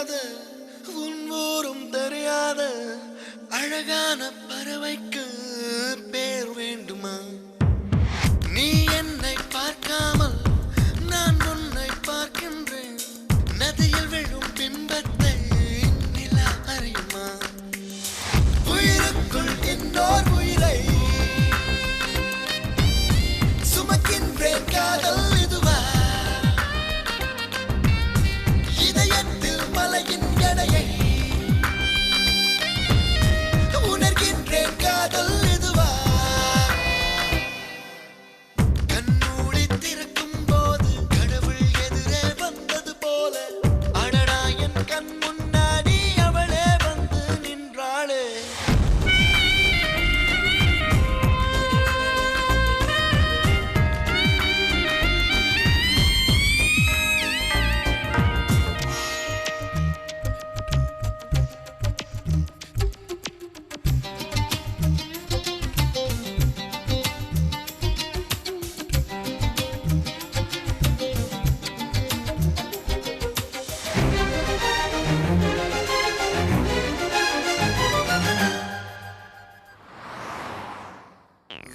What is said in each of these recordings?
தெரியாத உன் ஊரும் தெரியாத அழகான பறவைக்கு பேர் வேண்டுமா? நீ என்னை பார்க்காமல் நான் உன்னை பார்க்கின்றேன். நதியில் விழும் பிம்பத்தை நிலா அறியுமா? உயிருக்குள் இன்னோர் உயிரை சுமக்கின்றேன். காதல் இதுவா? இதயத்தில் மலையின் எடையை உணர்கின்றேன். காதல் இதுவா? கண்மூடி திறக்கும் போது கடவுள் எதிரே வந்தது போல அடடா என் கண் முன்னாடி அவளே வந்து நின்றாளே.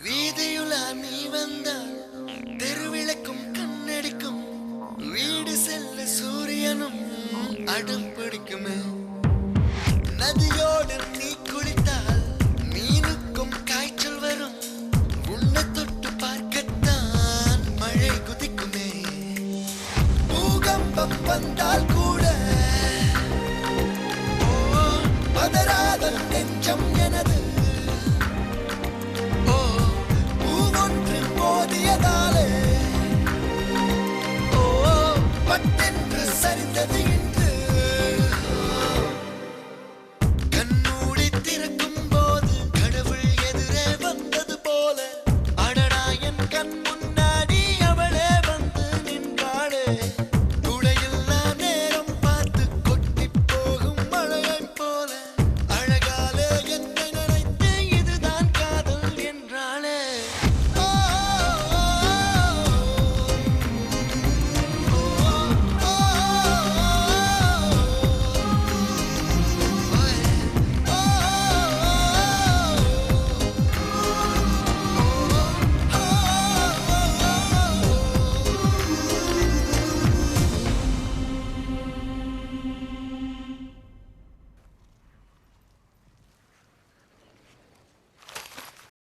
வீதியுலா நீ வந்தால் தெருவிளக்கும் கண்ணடிக்கும். வீடு செல்ல சூரியனும் அடம் பிடிக்குமே. நதியோடு நீ குளித்தால் மீனுக்கும் காய்ச்சல் வரும். உன்னை தொட்டு பார்க்கத்தான் மழை குதிக்குமே. பூகம்பம் வந்தால் கூட பதறாத நெஞ்சம் எனது. மோதியதாலே பட்டென்று சரிந்தது.